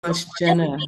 Much, Jenna.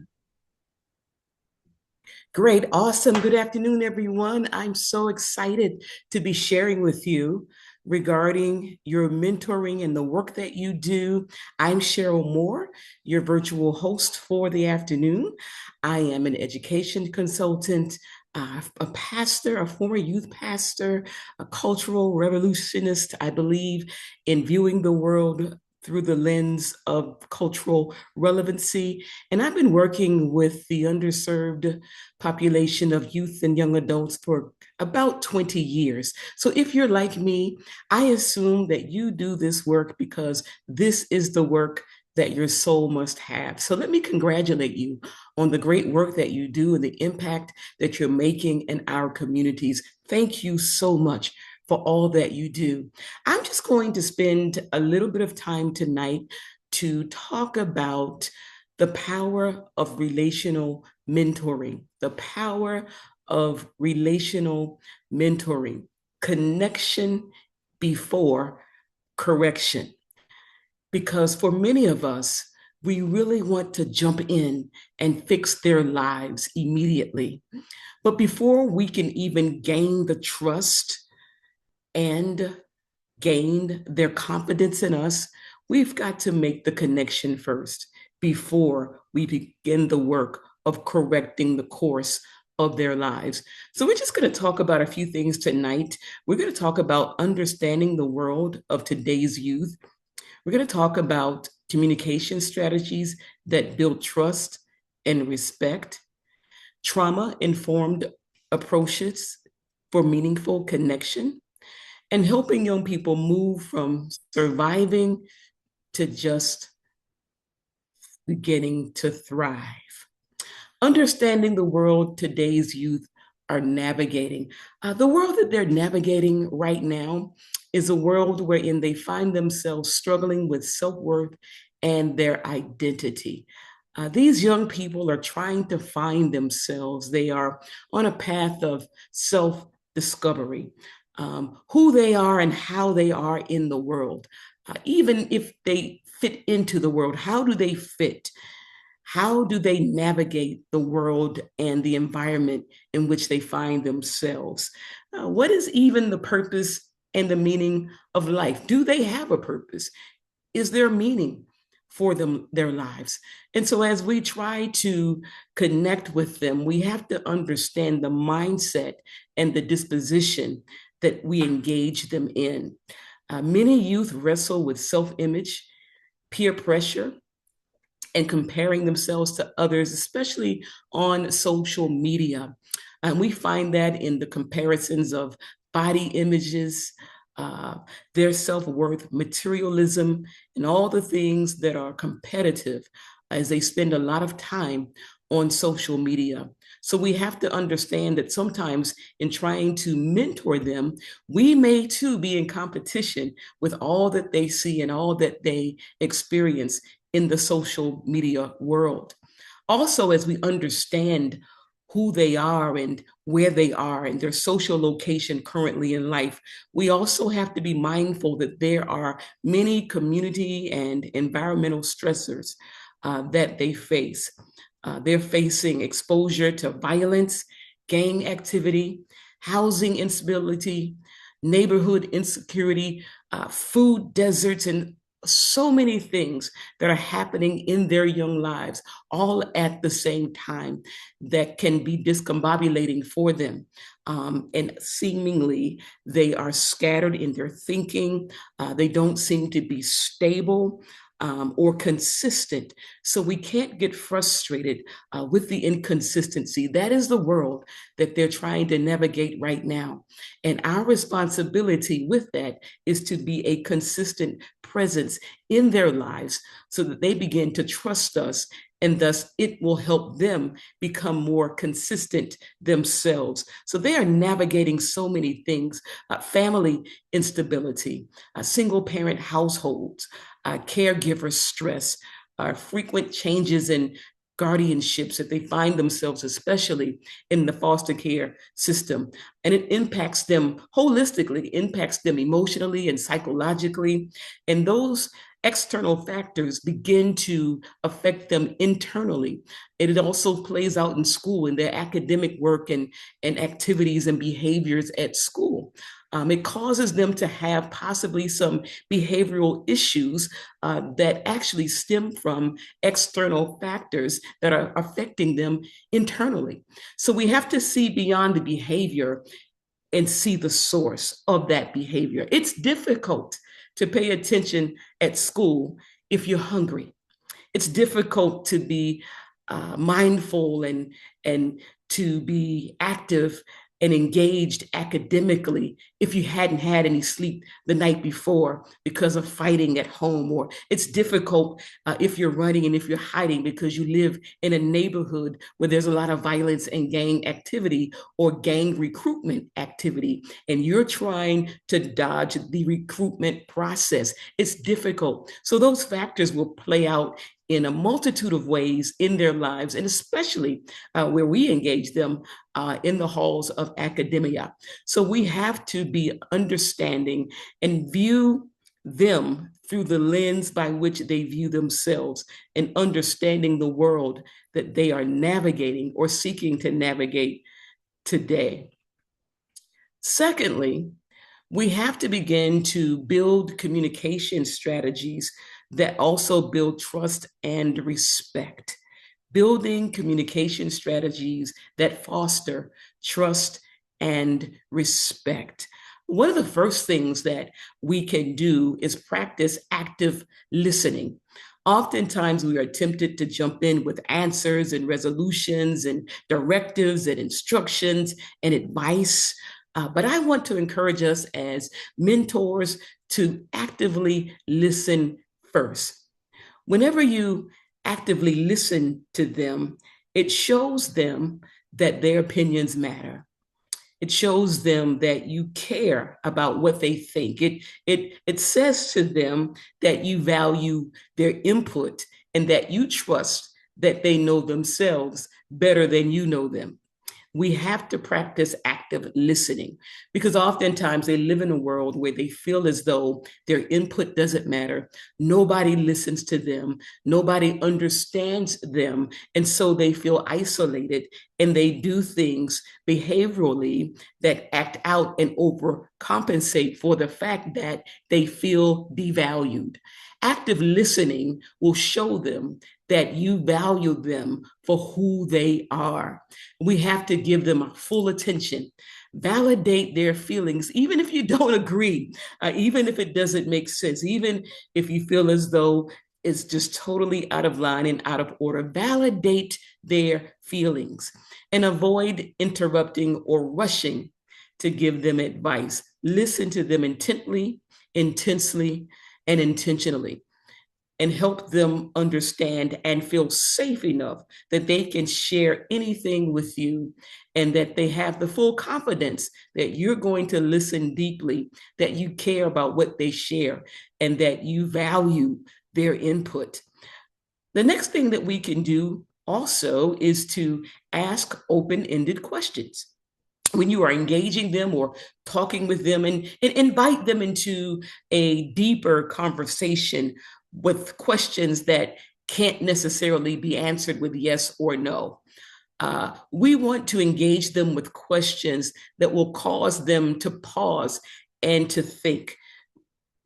Great, awesome. Good afternoon, everyone. I'm so excited to be sharing with you regarding your mentoring and the work that you do. I'm Cheryl Moore, your virtual host for the afternoon. I am an education consultant, a pastor, a former youth pastor, a cultural revolutionist. I believe in viewing the world through the lens of cultural relevancy. And I've been working with the underserved population of youth and young adults for about 20 years. So if you're like me, I assume that you do this work because this is the work that your soul must have. So let me congratulate you on the great work that you do and the impact that you're making in our communities. Thank you so much for all that you do. I'm just going to spend a little bit of time tonight to talk about the power of relational mentoring, the power of relational mentoring, connection before correction. Because for many of us, we really want to jump in and fix their lives immediately. But before we can even gain the trust and gain their confidence in us, we've got to make the connection first before we begin the work of correcting the course of their lives. So, we're just going to talk about a few things tonight. We're going to talk about understanding the world of today's youth. We're going to talk about communication strategies that build trust and respect, trauma informed approaches for meaningful connection, and helping young people move from surviving to just beginning to thrive. Understanding the world today's youth are navigating. The world that they're navigating right now is a world wherein they find themselves struggling with self worth and their identity. These young people are trying to find themselves. They are on a path of self discovery, who they are and how they are in the world. Even if they fit into the world, how do they fit? How do they navigate the world and the environment in which they find themselves? What is even the purpose and the meaning of life? Do they have a purpose? Is there meaning for them, their lives? And so, as we try to connect with them, we have to understand the mindset and the disposition that we engage them in. Many youth wrestle with self image, peer pressure, and comparing themselves to others, especially on social media. And we find that in the comparisons of body images, uh, their self worth, materialism, and all the things that are competitive as they spend a lot of time on social media. So we have to understand that sometimes in trying to mentor them, we may too be in competition with all that they see and all that they experience in the social media world. Also, as we understand who they are and where they are and their social location currently in life, we also have to be mindful that there are many community and environmental stressors that they face. They're facing exposure to violence, gang activity, housing instability, neighborhood insecurity, food deserts, and so many things that are happening in their young lives all at the same time that can be discombobulating for them. And seemingly they are scattered in their thinking. They don't seem to be stable. Or consistent. So we can't get frustrated with the inconsistency. That is the world that they're trying to navigate right now. And our responsibility with that is to be a consistent presence in their lives so that they begin to trust us, and thus it will help them become more consistent themselves. So they are navigating so many things: family instability, single parent households, caregiver stress, frequent changes in guardianships that they find themselves, especially in the foster care system. And it impacts them holistically, impacts them emotionally and psychologically. And those external factors begin to affect them internally. It also plays out in school in their academic work and activities and behaviors at school. It causes them to have possibly some behavioral issues that actually stem from external factors that are affecting them internally. So we have to see beyond the behavior and see the source of that behavior. It's difficult to pay attention at school if you're hungry. It's difficult to be mindful and to be active and engaged academically if you hadn't had any sleep the night before because of fighting at home. Or it's difficult if you're running and if you're hiding because you live in a neighborhood where there's a lot of violence and gang activity or gang recruitment activity, and you're trying to dodge the recruitment process. It's difficult. So those factors will play out in a multitude of ways in their lives, and especially where we engage them in the halls of academia. So we have to be understanding and view them through the lens by which they view themselves, and understanding the world that they are navigating or seeking to navigate today. Secondly, we have to begin to build communication strategies that also build trust and respect. Building communication strategies that foster trust and respect. One of the first things that we can do is practice active listening. Oftentimes, we are tempted to jump in with answers and resolutions and directives and instructions and advice. But I want to encourage us as mentors to actively listen first. Whenever you actively listen to them, it shows them that their opinions matter. It shows them that you care about what they think. It says to them that you value their input and that you trust that they know themselves better than you know them. We have to practice active listening, because oftentimes they live in a world where they feel as though their input doesn't matter. Nobody listens to them. Nobody understands them. And so they feel isolated, and they do things behaviorally that act out and overcompensate for the fact that they feel devalued. Active listening will show them that you value them for who they are. We have to give them full attention, validate their feelings, even if you don't agree, even if it doesn't make sense, even if you feel as though it's just totally out of line and out of order. Validate their feelings and avoid interrupting or rushing to give them advice. Listen to them intently, intensely, and intentionally, and help them understand and feel safe enough that they can share anything with you, and that they have the full confidence that you're going to listen deeply, that you care about what they share, and that you value their input. The next thing that we can do also is to ask open-ended questions. When you are engaging them or talking with them, and invite them into a deeper conversation with questions that can't necessarily be answered with yes or no. We want to engage them with questions that will cause them to pause and to think.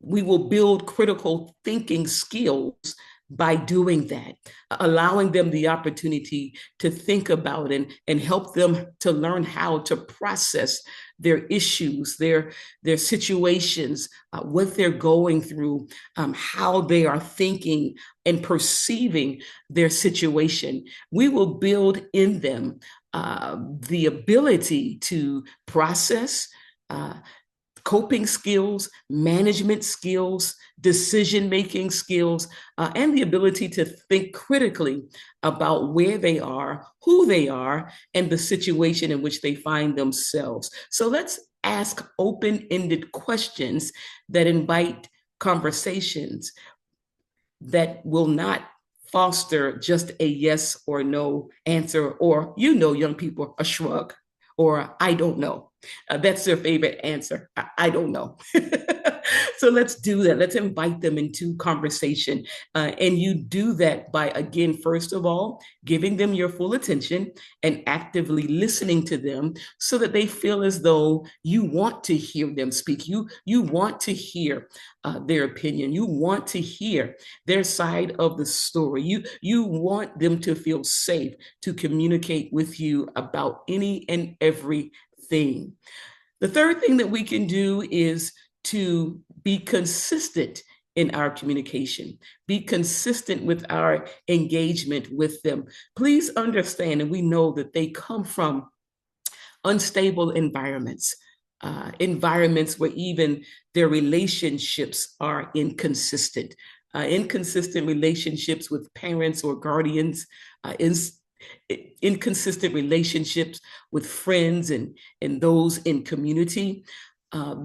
We will build critical thinking skills by doing that, allowing them the opportunity to think about and help them to learn how to process their issues, their situations, what they're going through, how they are thinking and perceiving their situation. We will build in them the ability to process, coping skills, management skills, decision-making skills, and the ability to think critically about where they are, who they are, and the situation in which they find themselves. So let's ask open-ended questions that invite conversations that will not foster just a yes or no answer, or, young people, a shrug, or I don't know. That's their favorite answer. I don't know. So let's do that. Let's invite them into conversation. And you do that by, again, first of all, giving them your full attention and actively listening to them so that they feel as though you want to hear them speak. You want to hear their opinion. You want to hear their side of the story. You want them to feel safe to communicate with you about any and everything. The third thing that we can do is to be consistent in our communication, be consistent with our engagement with them. Please understand, and we know that they come from unstable environments, environments where even their relationships are inconsistent, inconsistent relationships with parents or guardians, inconsistent relationships with friends and those in community.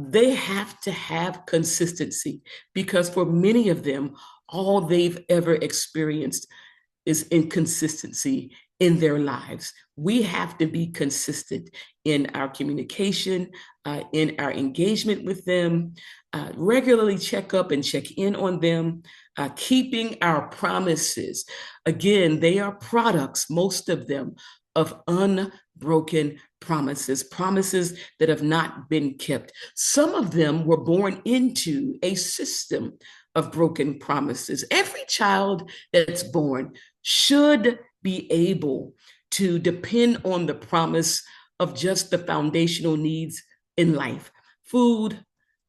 They have to have consistency because for many of them, all they've ever experienced is inconsistency in their lives. We have to be consistent in our communication, in our engagement with them, regularly check up and check in on them, keeping our promises. Again, they are products, most of them, of unbroken promises, promises that have not been kept. Some of them were born into a system of broken promises. Every child that's born should be able to depend on the promise of just the foundational needs in life: food,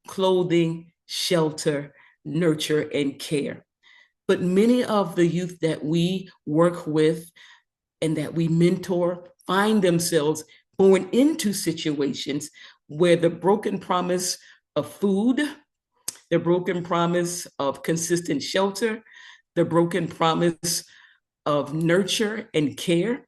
clothing, shelter, nurture, and care. But many of the youth that we work with and that we mentor find themselves born into situations where the broken promise of food, the broken promise of consistent shelter, the broken promise of nurture and care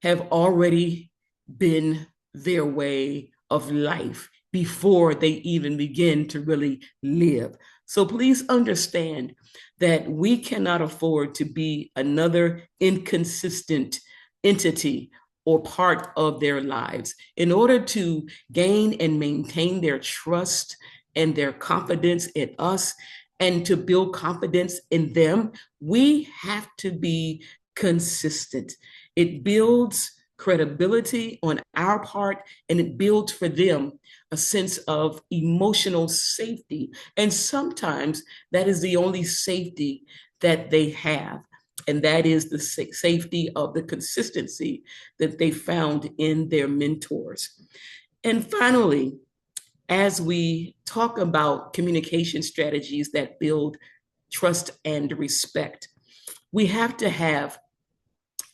have already been their way of life before they even begin to really live. So please understand that we cannot afford to be another inconsistent entity or part of their lives. In order to gain and maintain their trust and their confidence in us and to build confidence in them, we have to be consistent. It builds credibility on our part, and it builds for them a sense of emotional safety. And sometimes that is the only safety that they have. And that is the safety of the consistency that they found in their mentors. And finally, as we talk about communication strategies that build trust and respect, we have to have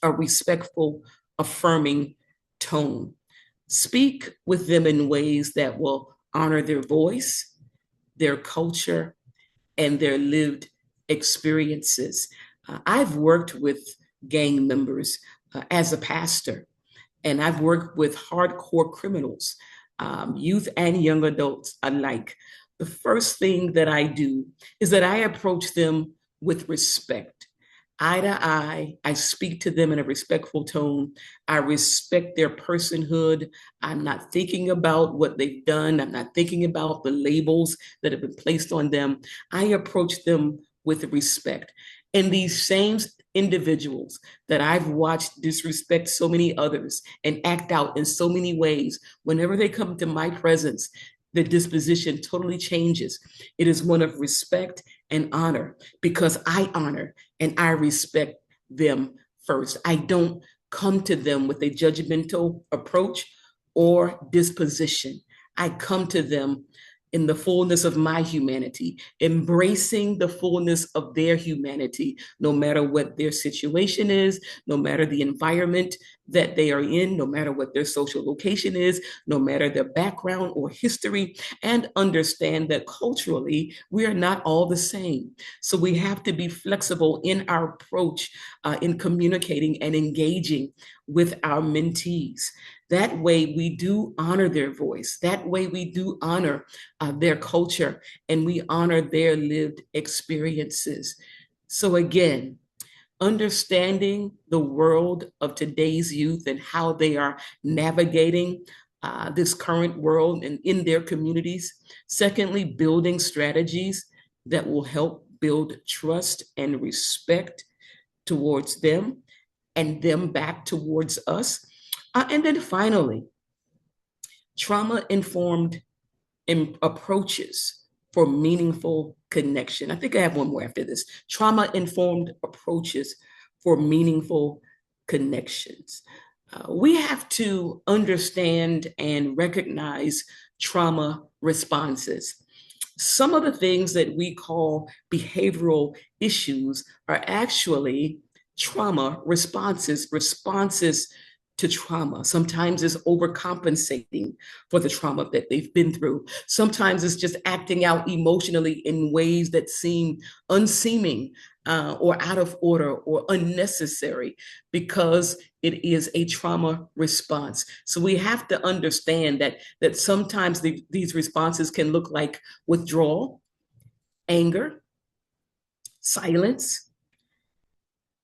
a respectful, affirming tone. Speak with them in ways that will honor their voice, their culture, and their lived experiences. I've worked with gang members as a pastor, and I've worked with hardcore criminals, youth and young adults alike. The first thing that I do is that I approach them with respect. Eye to eye, I speak to them in a respectful tone. I respect their personhood. I'm not thinking about what they've done. I'm not thinking about the labels that have been placed on them. I approach them with respect. And these same individuals that I've watched disrespect so many others and act out in so many ways, whenever they come to my presence, the disposition totally changes. It is one of respect and honor because I honor and I respect them first. I don't come to them with a judgmental approach or disposition. I come to them in the fullness of my humanity, embracing the fullness of their humanity, no matter what their situation is, no matter the environment that they are in, no matter what their social location is, no matter their background or history, and understand that culturally, we are not all the same. So we have to be flexible in our approach in communicating and engaging with our mentees. That way we do honor their voice. That way we do honor their culture and we honor their lived experiences. So again, understanding the world of today's youth and how they are navigating this current world and in their communities. Secondly, building strategies that will help build trust and respect towards them and them back towards us. And then finally, trauma informed approaches for meaningful connection. I think I have one more after this. Trauma informed approaches for meaningful connections. We have to understand and recognize trauma responses. Some of the things that we call behavioral issues are actually trauma responses, responses to trauma. Sometimes it's overcompensating for the trauma that they've been through. Sometimes it's just acting out emotionally in ways that seem unseeming or out of order or unnecessary because it is a trauma response. So we have to understand that sometimes these responses can look like withdrawal, anger, silence,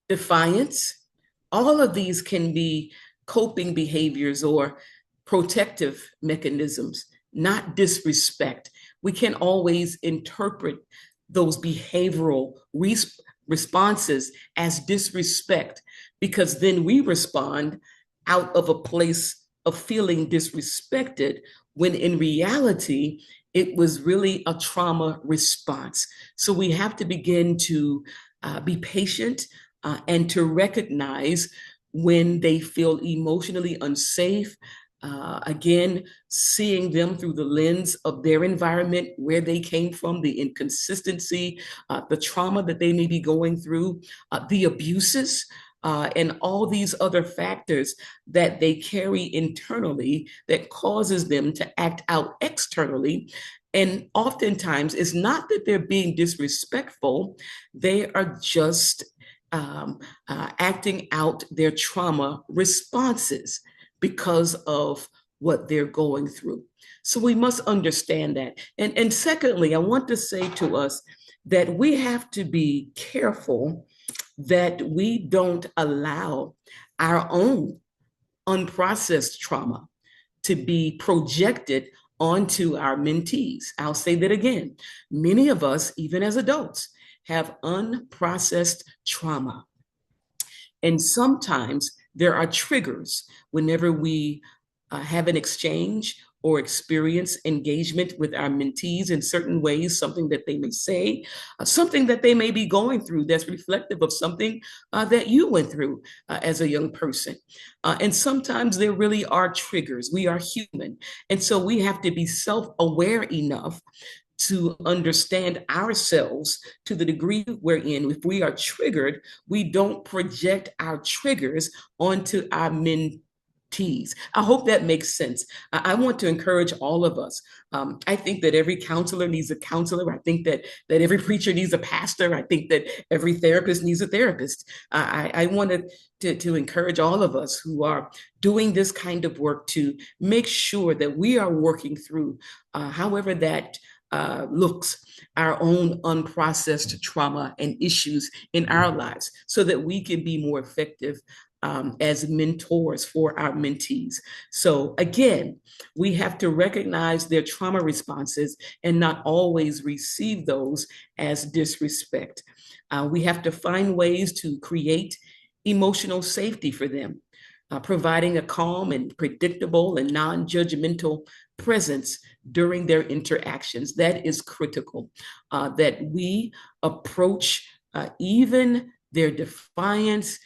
defiance. All of these can be coping behaviors or protective mechanisms, not disrespect. We can always interpret those behavioral responses as disrespect because then we respond out of a place of feeling disrespected when in reality, it was really a trauma response. So we have to begin to be patient and to recognize when they feel emotionally unsafe. Again, seeing them through the lens of their environment, where they came from, the inconsistency, the trauma that they may be going through, the abuses, and all these other factors that they carry internally that causes them to act out externally. And oftentimes, it's not that they're being disrespectful, they are just acting out their trauma responses because of what they're going through. So we must understand that. And secondly, I want to say to us that we have to be careful that we don't allow our own unprocessed trauma to be projected onto our mentees. I'll say that again. Many of us, even as adults, have unprocessed trauma. And sometimes there are triggers whenever we have an exchange or experience engagement with our mentees in certain ways, something that they may say, something that they may be going through that's reflective of something that you went through as a young person. And sometimes there really are triggers. We are human. And so we have to be self-aware enough to understand ourselves to the degree wherein if we are triggered, we don't project our triggers onto our mentees. I hope that makes sense. I want to encourage all of us. I think that every counselor needs a counselor. I think that every preacher needs a pastor. I think that every therapist needs a therapist. I wanted to encourage all of us who are doing this kind of work to make sure that we are working through however that looks, our own unprocessed trauma and issues in our lives so that we can be more effective as mentors for our mentees. So again, we have to recognize their trauma responses and not always receive those as disrespect. We have to find ways to create emotional safety for them, providing a calm and predictable and non-judgmental presence during their interactions. That is critical, that we approach even their defiance,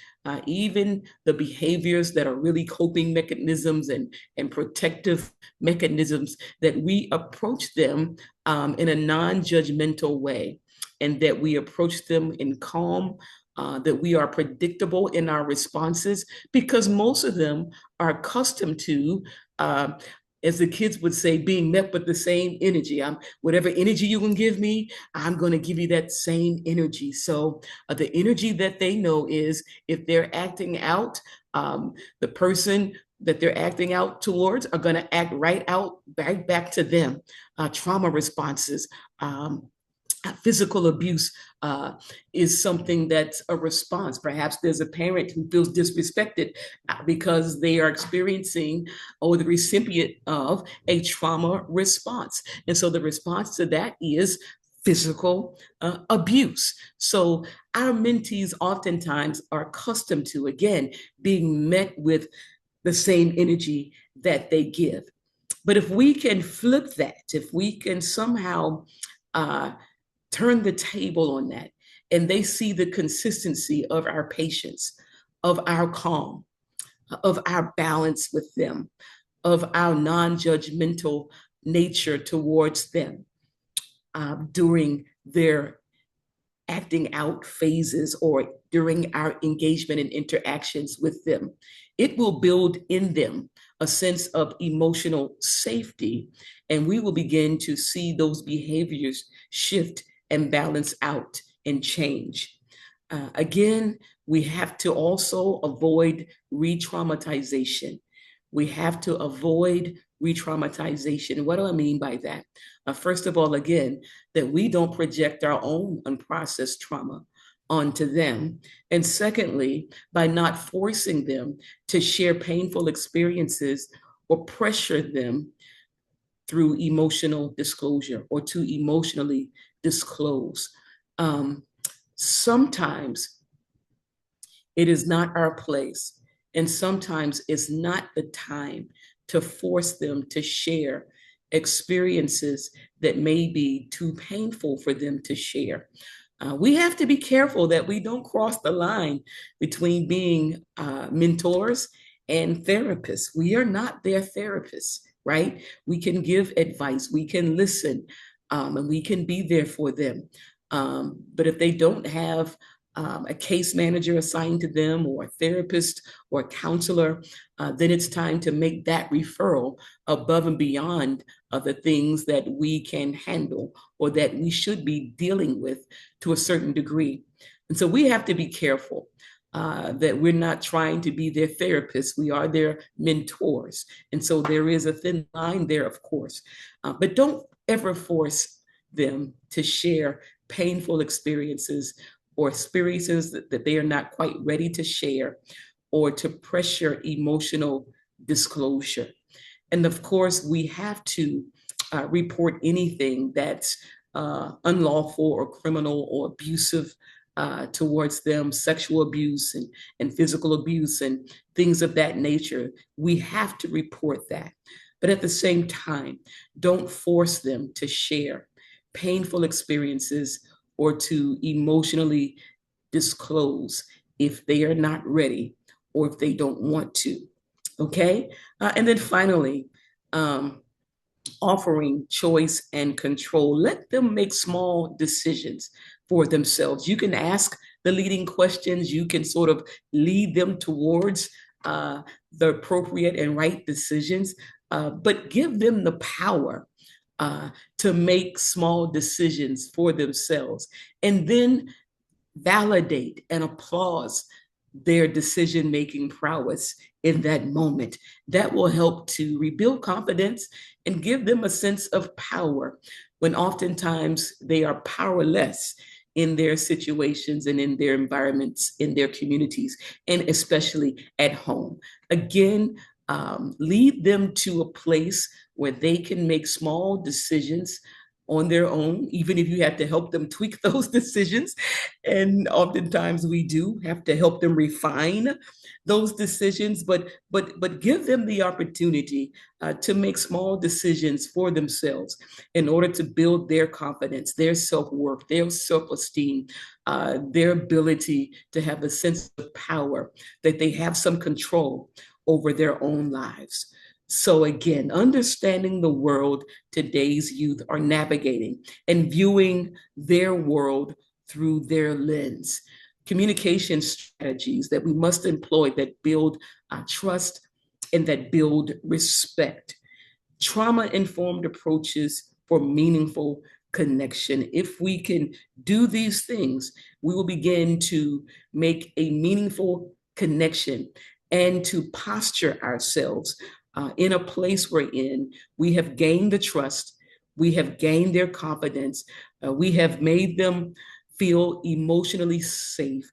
even the behaviors that are really coping mechanisms and protective mechanisms, that we approach them in a non-judgmental way, and that we approach them in calm, that we are predictable in our responses, because most of them are accustomed to, as the kids would say, being met with the same energy. Whatever energy you can give me, I'm going to give you that same energy. So the energy that they know is if they're acting out, the person that they're acting out towards are going to act right back to them. Trauma responses. Physical abuse is something that's a response. Perhaps there's a parent who feels disrespected because they are experiencing or the recipient of a trauma response. And so the response to that is physical abuse. So our mentees oftentimes are accustomed to, again, being met with the same energy that they give. But if we can flip that, if we can somehow uh, turn the table on that, and they see the consistency of our patience, of our calm, of our balance with them, of our non-judgmental nature towards them during their acting out phases or during our engagement and interactions with them. It will build in them a sense of emotional safety, and we will begin to see those behaviors shift and balance out and change. Again, we have to also avoid re traumatization. We have to avoid re traumatization. What do I mean by that? First of all, again, that we don't project our own unprocessed trauma onto them. And secondly, by not forcing them to share painful experiences or pressure them through emotional disclosure or to emotionally disclose. Um, Sometimes it is not our place, and sometimes it's not the time to force them to share experiences that may be too painful for them to share. We have to be careful that we don't cross the line between being mentors and therapists. We are not their therapists, right? We can give advice, we can listen, and we can be there for them. But if they don't have a case manager assigned to them, or a therapist or a counselor, then it's time to make that referral above and beyond the things that we can handle or that we should be dealing with to a certain degree. And so we have to be careful that we're not trying to be their therapists. We are their mentors. And so there is a thin line there, of course. But don't ever force them to share painful experiences or experiences that they are not quite ready to share, or to pressure emotional disclosure. And of course, we have to report anything that's unlawful or criminal or abusive towards them, sexual abuse and physical abuse and things of that nature. We have to report that. But at the same time, don't force them to share painful experiences or to emotionally disclose if they are not ready or if they don't want to. Okay. And then finally, um, offering choice and control. Let them make small decisions for themselves. You can ask the leading questions, you can sort of lead them towards the appropriate and right decisions, but give them the power to make small decisions for themselves. And then validate and applause their decision making prowess in that moment. That will help to rebuild confidence and give them a sense of power when oftentimes they are powerless in their situations and in their environments, in their communities, and especially at home. Again, lead them to a place where they can make small decisions on their own, even if you have to help them tweak those decisions. And oftentimes we do have to help them refine those decisions, but give them the opportunity to make small decisions for themselves in order to build their confidence, their self-worth, their self-esteem, their ability to have a sense of power, that they have some control over their own lives. So again, understanding the world today's youth are navigating and viewing their world through their lens. Communication strategies that we must employ that build trust and that build respect. Trauma-informed approaches for meaningful connection. If we can do these things, we will begin to make a meaningful connection and to posture ourselves in a place wherein we have gained the trust, we have gained their confidence, We have made them feel emotionally safe.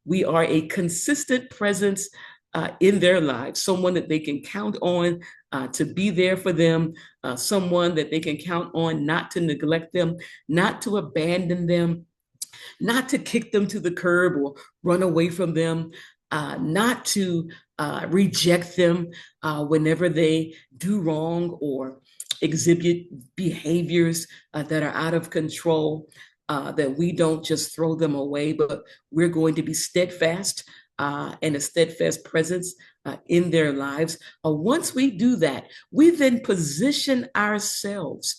We are a consistent presence in their lives, someone that they can count on to be there for them, someone that they can count on not to neglect them, not to abandon them, not to kick them to the curb or run away from them, not to reject them whenever they do wrong or exhibit behaviors that are out of control, that we don't just throw them away, but we're going to be steadfast and a steadfast presence in their lives. Once we do that, we then position ourselves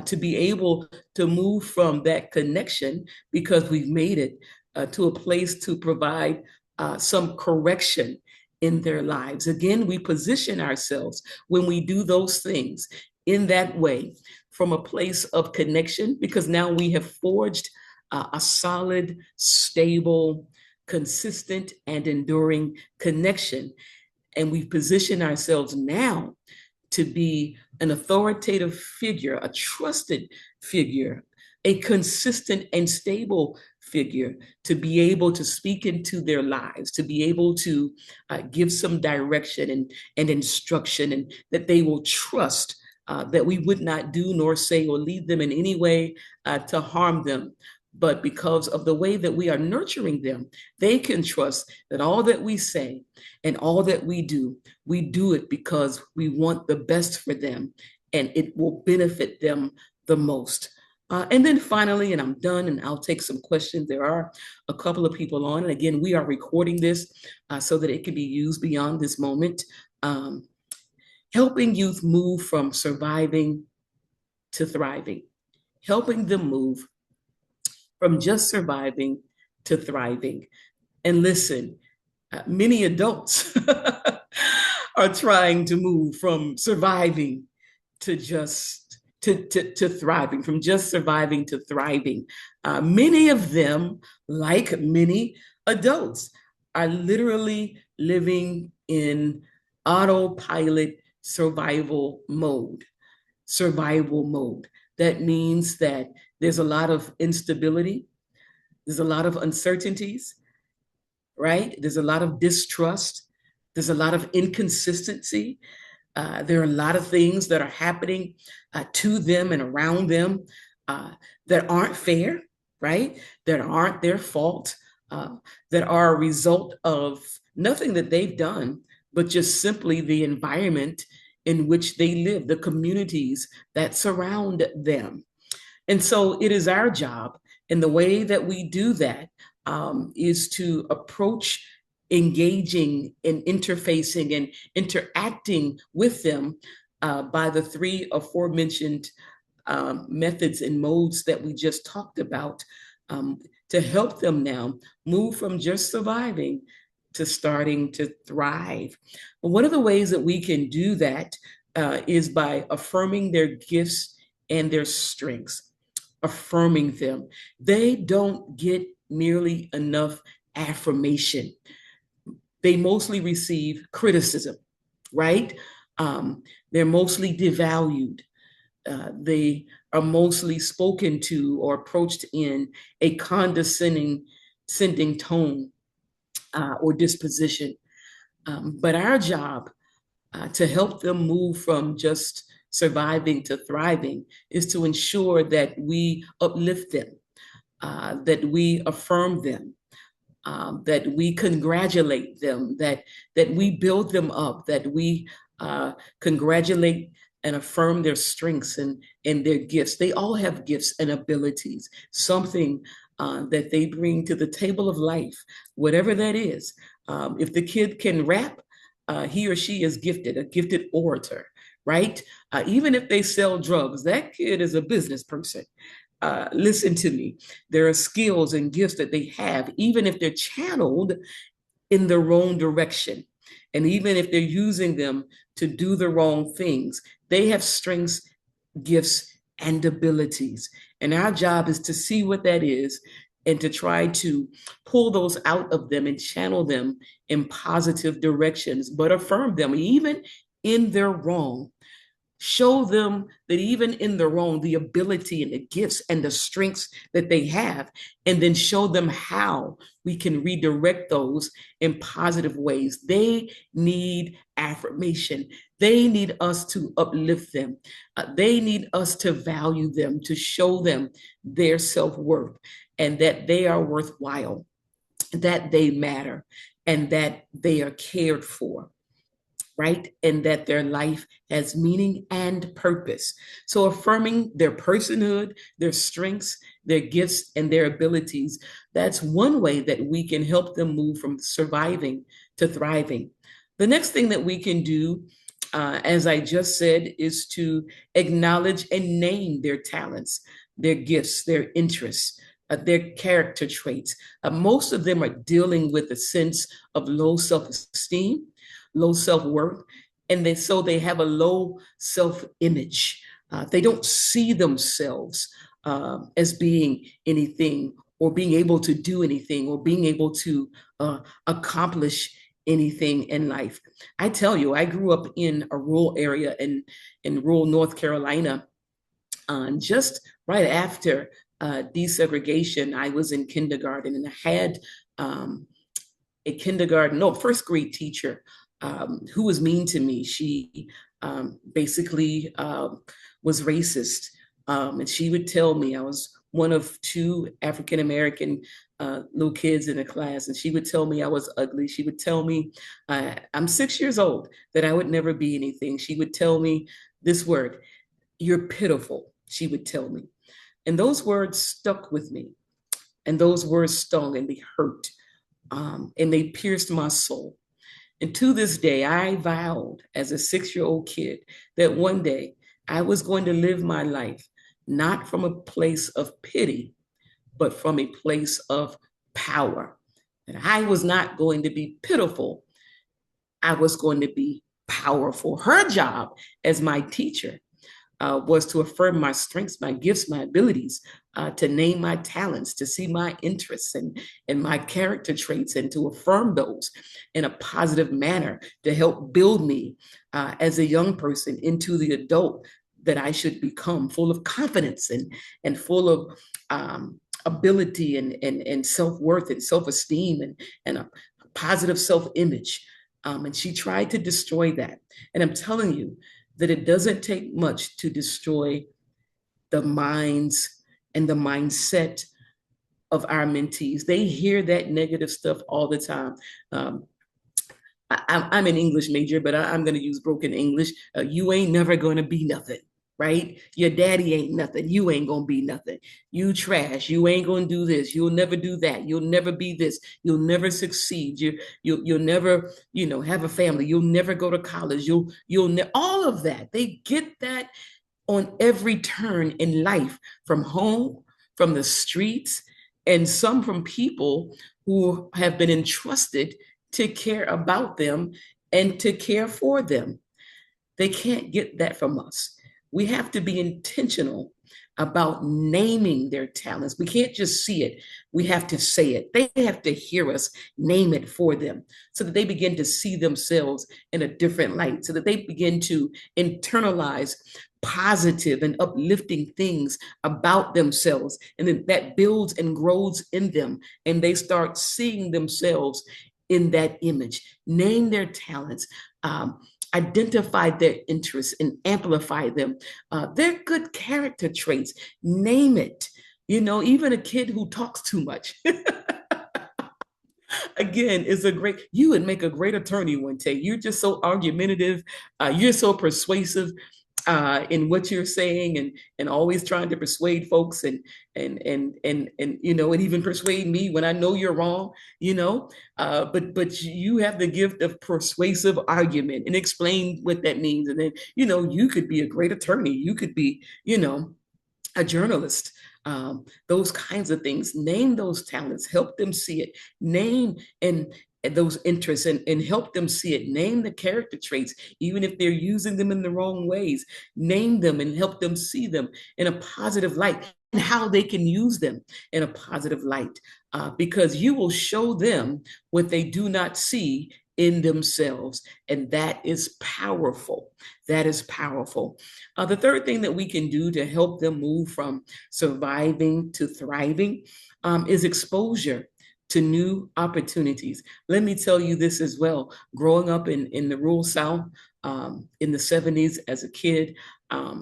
to be able to move from that connection because we've made it to a place to provide some correction in their lives. Again, we position ourselves when we do those things in that way from a place of connection because now we have forged a solid, stable, consistent, and enduring connection. And we position ourselves now to be an authoritative figure, a trusted figure, a consistent and stable figure, to be able to speak into their lives, to be able to give some direction and instruction, and that they will trust that we would not do nor say or lead them in any way to harm them. But because of the way that we are nurturing them, they can trust that all that we say and all that we do it because we want the best for them and it will benefit them the most. And then finally, and I'm done and I'll take some questions. There are a couple of people on. And again, we are recording this so that it can be used beyond this moment. Helping youth move from surviving to thriving, helping them move from just surviving to thriving. And listen, many adults are trying to move from surviving to just to thriving, from just surviving to thriving. Many of them, like many adults, are literally living in autopilot survival mode. Survival mode. That means that there's a lot of instability, there's a lot of uncertainties, right? There's a lot of distrust, there's a lot of inconsistency. There are a lot of things that are happening to them and around them that aren't fair, right? That aren't their fault, that are a result of nothing that they've done, but just simply the environment in which they live, the communities that surround them. And so it is our job, and the way that we do that is to approach engaging and interfacing and interacting with them by the three aforementioned methods and modes that we just talked about to help them now move from just surviving to starting to thrive. But one of the ways that we can do that is by affirming their gifts and their strengths, affirming them. They don't get nearly enough affirmation. They mostly receive criticism, right? They're mostly devalued. They are mostly spoken to or approached in a condescending sending tone or disposition. But our job to help them move from just surviving to thriving is to ensure that we uplift them, that we affirm them, that we congratulate them, that we build them up, that we congratulate and affirm their strengths and their gifts. They all have gifts and abilities, something that they bring to the table of life, whatever that is. If the kid can rap, he or she is gifted, a gifted orator, right? Even if they sell drugs, that kid is a business person. Listen to me. There are skills and gifts that they have, even if they're channeled in the wrong direction. And even if they're using them to do the wrong things, they have strengths, gifts, and abilities. And our job is to see what that is and to try to pull those out of them and channel them in positive directions, but affirm them even in their wrong. Show them that even in the wrong, the ability and the gifts and the strengths that they have, and then show them how we can redirect those in positive ways. They need affirmation. They need us to uplift them. They need us to value them, to show them their self worth and that they are worthwhile, that they matter, and that they are cared for, right? And that their life has meaning and purpose. So affirming their personhood, their strengths, their gifts, and their abilities, that's one way that we can help them move from surviving to thriving. The next thing that we can do, as I just said, is to acknowledge and name their talents, their gifts, their interests, their character traits. Most of them are dealing with a sense of low self esteem, low self worth, and so they have a low self image. They don't see themselves as being anything or being able to do anything or being able to accomplish anything in life. I tell you, I grew up in a rural area in rural North Carolina. Just right after desegregation, I was in kindergarten and I had a first grade teacher who was mean to me. She basically was racist. And she would tell me, I was one of two African American little kids in the class, and she would tell me I was ugly. She would tell me, I'm 6 years old, that I would never be anything. She would tell me this word, you're pitiful, she would tell me. And those words stuck with me. And those words stung and they hurt. And they pierced my soul. And to this day, I vowed as a 6-year-old kid that one day I was going to live my life not from a place of pity, but from a place of power. And I was not going to be pitiful. I was going to be powerful. Her job as my teacher was to affirm my strengths, my gifts, my abilities, to name my talents, to see my interests and my character traits, and to affirm those in a positive manner to help build me as a young person into the adult that I should become, full of confidence and full of ability and self-worth and self-esteem and a positive self-image. And she tried to destroy that. And I'm telling you, that it doesn't take much to destroy the minds and the mindset of our mentees. They hear that negative stuff all the time. I'm an English major, but I'm going to use broken English. You ain't never going to be nothing, right? Your daddy ain't nothing. You ain't going to be nothing. You trash. You ain't going to do this. You'll never do that. You'll never be this. You'll never succeed. You'll never, have a family. You'll never go to college. All of that. They get that on every turn in life, from home, from the streets, and some from people who have been entrusted to care about them and to care for them. They can't get that from us. We have to be intentional about naming their talents. We can't just see it. We have to say it. They have to hear us name it for them so that they begin to see themselves in a different light, so that they begin to internalize positive and uplifting things about themselves. And then that builds and grows in them. And they start seeing themselves in that image. Name their talents. Identify their interests and amplify them. Their good character traits, name it. Even a kid who talks too much, again, you would make a great attorney one day. You're just so argumentative. You're so persuasive in what you're saying, and always trying to persuade folks and even persuade me when I know you're wrong. But you have the gift of persuasive argument and explain what that means, and then you could be a great attorney. You could be a journalist. Those kinds of things. Name those talents. Help them see it. Name and those interests and help them see it. Name the character traits, even if they're using them in the wrong ways. Name them and help them see them in a positive light and how they can use them in a positive light, because you will show them what they do not see in themselves. And that is powerful. That is powerful. The third thing that we can do to help them move from surviving to thriving is exposure to new opportunities. Let me tell you this as well. Growing up in the rural South in the 70s as a kid,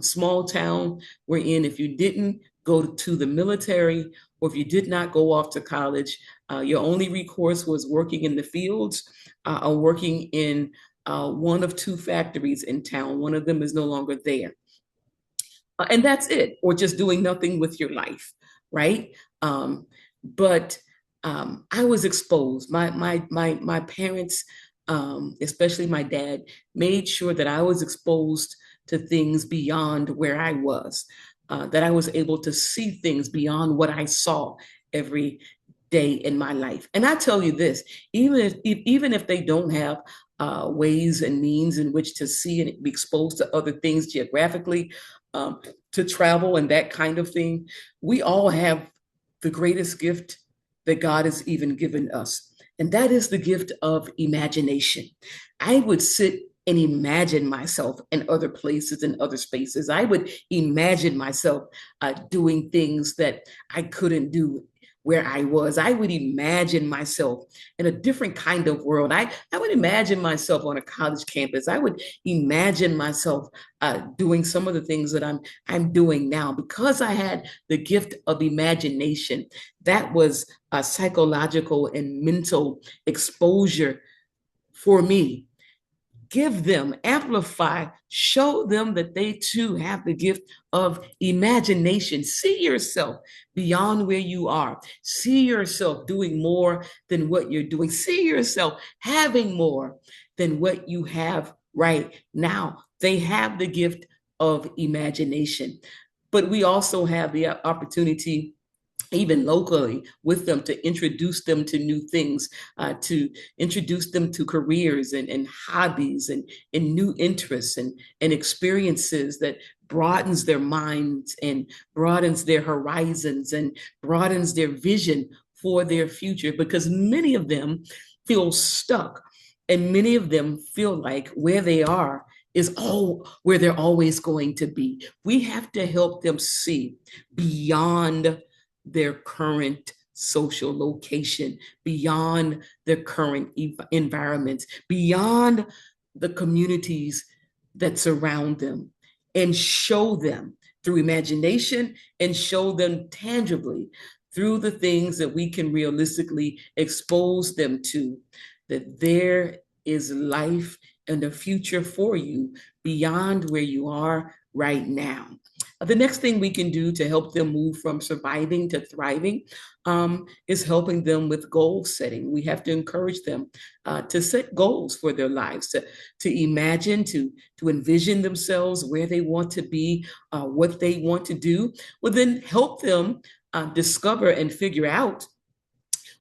small town we're in, if you didn't go to the military or if you did not go off to college, your only recourse was working in the fields or working in one of two factories in town. One of them is no longer there. And that's it, or just doing nothing with your life, right? But I was exposed. My parents, especially my dad, made sure that I was exposed to things beyond where I was, that I was able to see things beyond what I saw every day in my life. And I tell you this, even if they don't have ways and means in which to see and be exposed to other things geographically, to travel and that kind of thing, we all have the greatest gift that God has even given us. And that is the gift of imagination. I would sit and imagine myself in other places and other spaces. I would imagine myself doing things that I couldn't do where I was. I would imagine myself in a different kind of world. I would imagine myself on a college campus. I would imagine myself doing some of the things that I'm doing now because I had the gift of imagination. That was a psychological and mental exposure for me. Give them, amplify, show them that they too have the gift of imagination. See yourself beyond where you are. See yourself doing more than what you're doing. See yourself having more than what you have right now. They have the gift of imagination. But we also have the opportunity even locally with them to introduce them to new things, to introduce them to careers and hobbies and new interests and experiences that broadens their minds and broadens their horizons and broadens their vision for their future, because many of them feel stuck and many of them feel like where they are is all where they're always going to be. We have to help them see beyond their current social location, beyond their current environments, beyond the communities that surround them, and show them through imagination and show them tangibly through the things that we can realistically expose them to, that there is life and a future for you beyond where you are right now. The next thing we can do to help them move from surviving to thriving is helping them with goal setting. We have to encourage them to set goals for their lives, to imagine, to envision themselves where they want to be, what they want to do. Well, then help them discover and figure out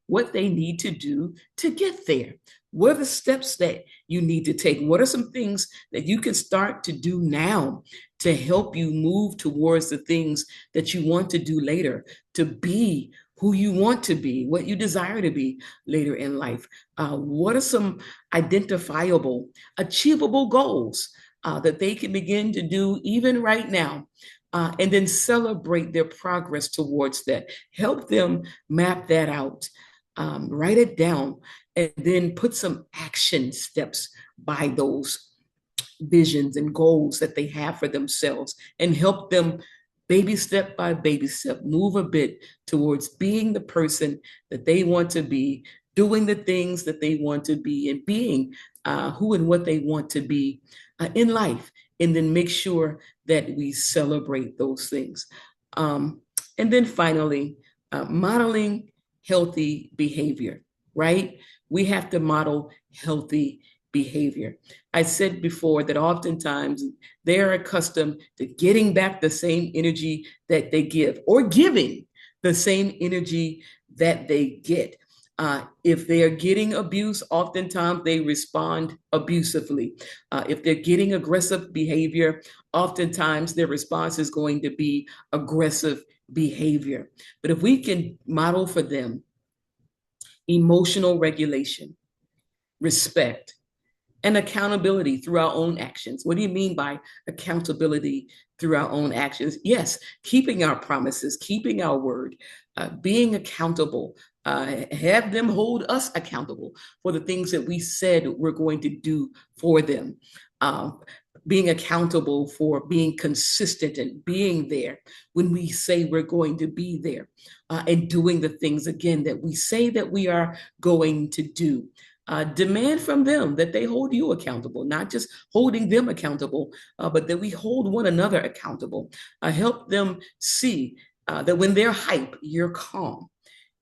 what they need to do to get there. What are the steps that you need to take? What are some things that you can start to do now to help you move towards the things that you want to do later, to be who you want to be, what you desire to be later in life? What are some identifiable, achievable goals that they can begin to do even right now? And then celebrate their progress towards that. Help them map that out. Write it down, and then put some action steps by those visions and goals that they have for themselves, and help them baby step by baby step move a bit towards being the person that they want to be, doing the things that they want to be, and being who and what they want to be in life. And then make sure that we celebrate those things. And then finally, modeling healthy behavior, right? We have to model healthy behavior. I said before that oftentimes they're accustomed to getting back the same energy that they give, or giving the same energy that they get. If they are getting abuse, oftentimes they respond abusively. If they're getting aggressive behavior, oftentimes their response is going to be aggressive behavior. But if we can model for them emotional regulation, respect, and accountability through our own actions. What do you mean by accountability through our own actions? Yes, keeping our promises, keeping our word, being accountable, have them hold us accountable for the things that we said we're going to do for them. Um, being accountable for being consistent and being there when we say we're going to be there, and doing the things again that we say that we are going to do. Demand from them that they hold you accountable, not just holding them accountable, but that we hold one another accountable. Help them see that when they're hype, you're calm,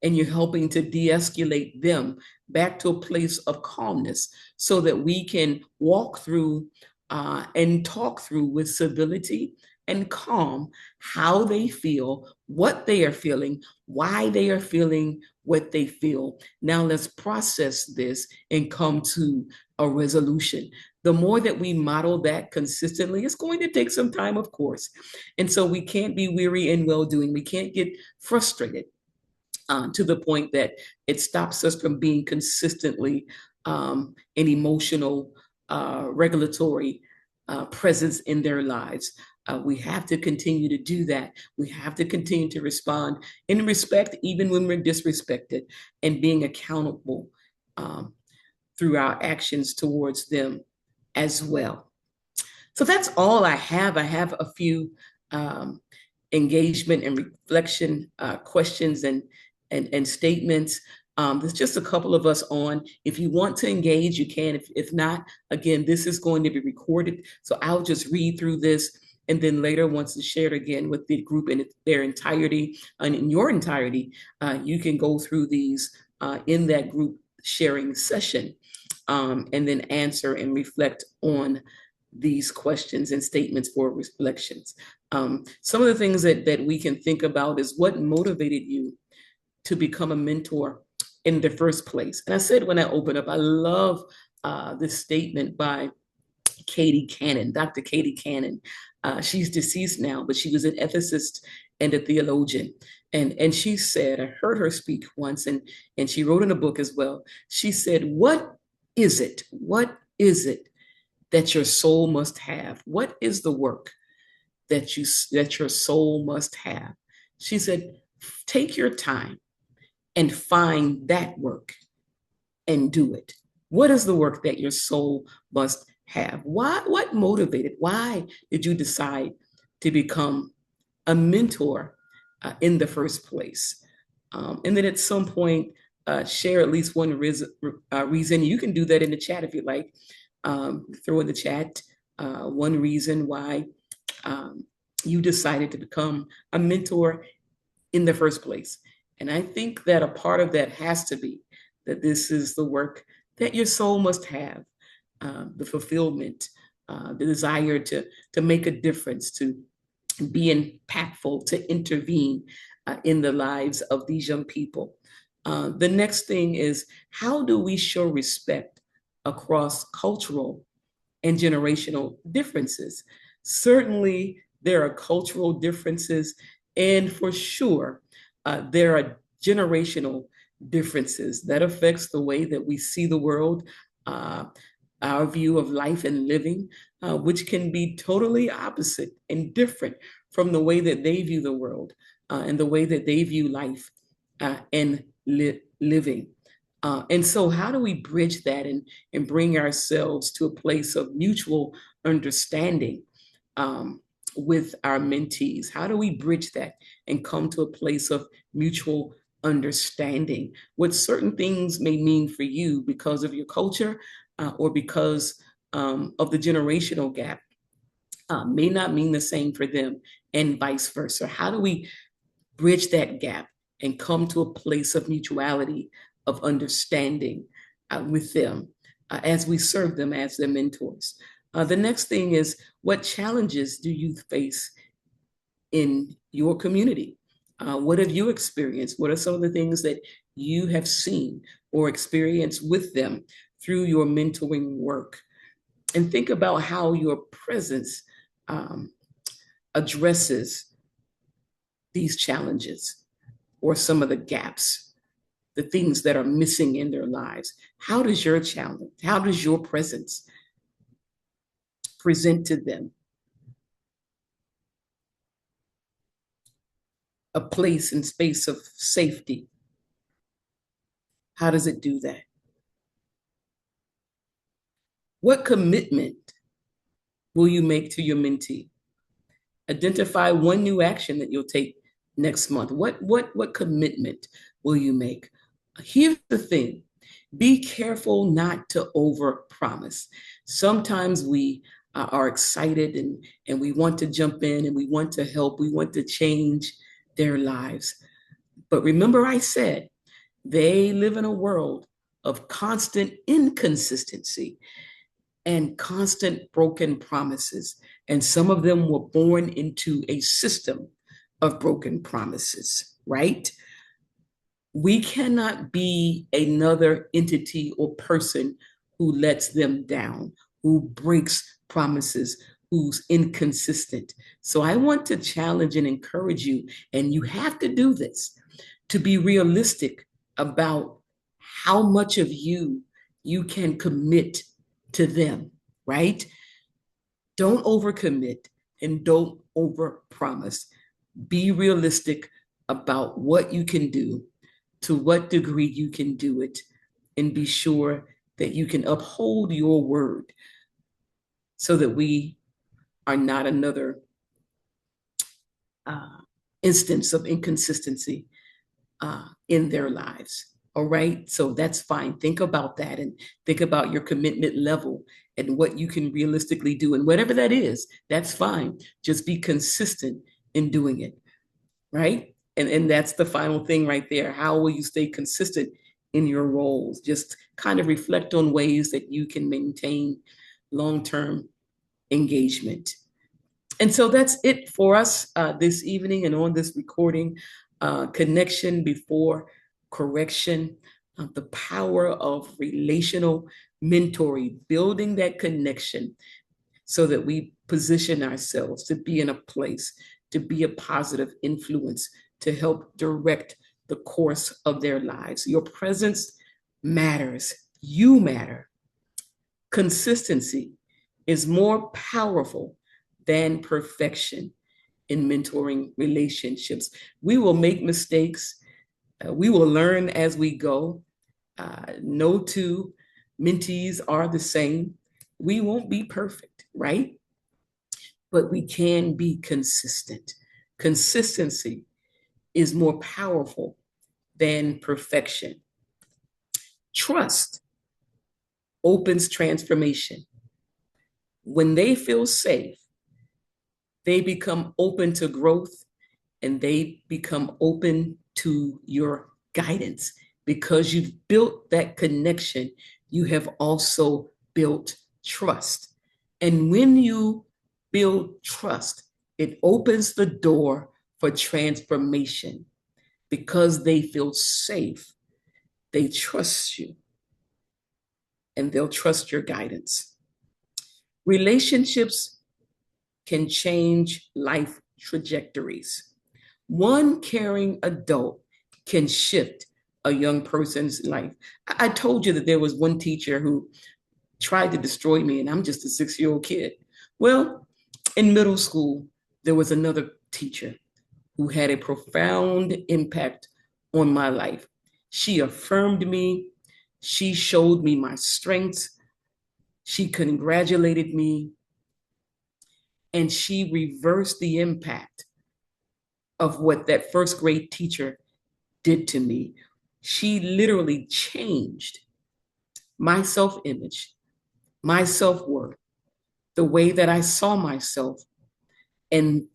and you're helping to de-escalate them back to a place of calmness so that we can walk through and talk through with civility and calm how they feel, what they are feeling, why they are feeling what they feel. Now let's process this and come to a resolution. The more that we model that consistently, it's going to take some time, of course. And so we can't be weary in well doing. We can't get frustrated to the point that it stops us from being consistently an emotional, regulatory presence in their lives. We have to continue to do that. We have to continue to respond in respect, even when we're disrespected, and being accountable um, through our actions towards them as well. So that's all I have. I have a few um, engagement and reflection questions and statements. There's just a couple of us on. If you want to engage, you can. If not, again, this is going to be recorded. So I'll just read through this. And then later, once it's shared again with the group in their entirety and in your entirety, you can go through these in that group sharing session, and then answer and reflect on these questions and statements for reflections. Some of the things that we can think about is what motivated you to become a mentor in the first place. And I said when I opened up, I love this statement by Katie Cannon, Dr. Katie Cannon. She's deceased now, but she was an ethicist and a theologian. And she said, I heard her speak once, and she wrote in a book as well. She said, what is it? What is it that your soul must have? What is the work that your soul must have? She said, take your time and find that work and do it. What is the work that your soul must have? Why? What motivated? Why did you decide to become a mentor in the first place? And then at some point, share at least one reason. You can do that in the chat if you like. Throw in the chat one reason why you decided to become a mentor in the first place. And I think that a part of that has to be that this is the work that your soul must have, the fulfillment, the desire to make a difference, to be impactful, to intervene in the lives of these young people. The next thing is, how do we show respect across cultural and generational differences? Certainly, there are cultural differences, and for sure, there are generational differences that affects the way that we see the world, our view of life and living, which can be totally opposite and different from the way that they view the world and the way that they view life and living. And so how do we bridge that and bring ourselves to a place of mutual understanding with our mentees? How do we bridge that and come to a place of mutual understanding? What certain things may mean for you because of your culture or because of the generational gap may not mean the same for them, and vice versa. How do we bridge that gap and come to a place of mutuality, of understanding with them as we serve them as their mentors? The next thing is, what challenges do you face in your community? What have you experienced? What are some of the things that you have seen or experienced with them through your mentoring work? And think about how your presence addresses these challenges or some of the gaps the things that are missing in their lives. How does your challenge, how does your presence present to them a place and space of safety? How does it do that? What commitment will you make to your mentee? Identify one new action that you'll take next month. What commitment will you make? Here's the thing. Be careful not to overpromise. Sometimes we are excited and we want to jump in and we want to help, we want to change their lives. But remember, I said they live in a world of constant inconsistency and constant broken promises. And some of them were born into a system of broken promises, right? We cannot be another entity or person who lets them down, who breaks promises, who's inconsistent. So I want to challenge and encourage you, and you have to do this, to be realistic about how much of you can commit to them, right? Don't overcommit and don't overpromise. Be realistic about what you can do, to what degree you can do it, and be sure that you can uphold your word so that we are not another uh, instance of inconsistency in their lives. All right. So that's fine. Think about that and think about your commitment level and what you can realistically do. And whatever that is, that's fine. Just be consistent in doing it. Right. And that's the final thing right there. How will you stay consistent in your roles? Just kind of reflect on ways that you can maintain long-term engagement. And so that's it for us this evening and on this recording. Connection before correction, the power of relational mentoring, building that connection so that we position ourselves to be in a place, to be a positive influence, to help direct the course of their lives. Your presence matters. You matter. Consistency is more powerful than perfection in mentoring relationships. We will make mistakes. We will learn as we go. No two mentees are the same. We won't be perfect, right? But we can be consistent. Consistency is more powerful than perfection. Trust opens transformation. When they feel safe, they become open to growth and they become open to your guidance. Because you've built that connection, you have also built trust. And when you build trust, it opens the door for transformation because they feel safe. They trust you and they'll trust your guidance. Relationships can change life trajectories. One caring adult can shift a young person's life. I told you that there was one teacher who tried to destroy me, and I'm just a 6-year-old kid. Well, in middle school, there was another teacher who had a profound impact on my life. She affirmed me. She showed me my strengths. She congratulated me. And she reversed the impact of what that first grade teacher did to me. She literally changed my self-image, my self-worth, the way that I saw myself, and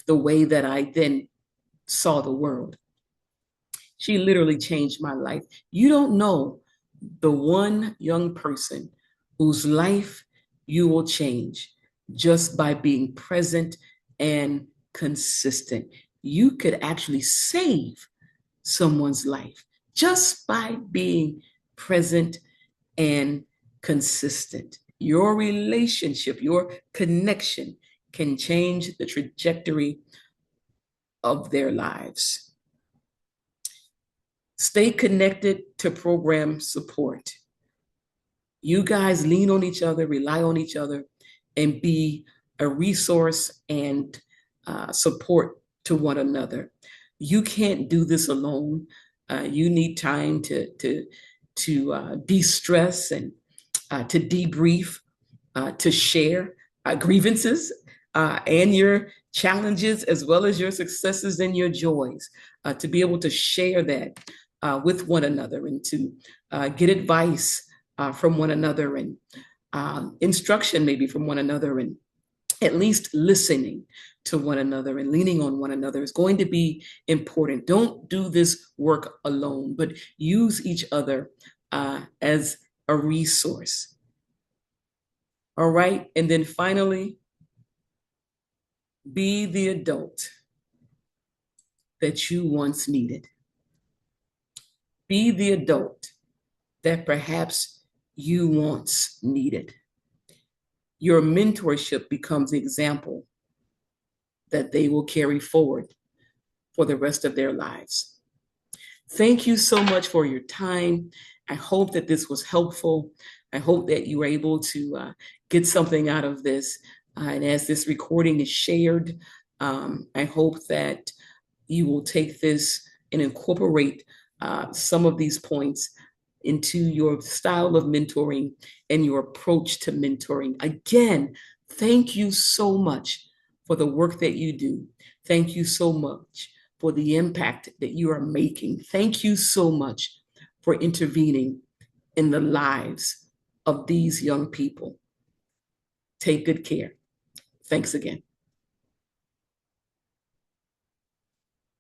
the way that I then saw the world. She literally changed my life. You don't know the one young person whose life you will change just by being present and consistent. You could actually save someone's life just by being present and consistent. Your relationship, your connection can change the trajectory of their lives. Stay connected to program support. You guys lean on each other, rely on each other, and be a resource and support to one another. You can't do this alone. You need time to de-stress and to debrief, to share grievances and your challenges, as well as your successes and your joys, to be able to share that with one another and to get advice from one another and instruction maybe from one another, and at least listening to one another and leaning on one another is going to be important. Don't do this work alone, but use each other as a resource. All right. And then finally, be the adult that you once needed. Be the adult that perhaps you once needed. Your mentorship becomes an example that they will carry forward for the rest of their lives. Thank you so much for your time. I hope that this was helpful. I hope that you were able to get something out of this. And as this recording is shared, I hope that you will take this and incorporate some of these points into your style of mentoring and your approach to mentoring. Again, thank you so much for the work that you do. Thank you so much for the impact that you are making. Thank you so much for intervening in the lives of these young people. Take good care. Thanks again.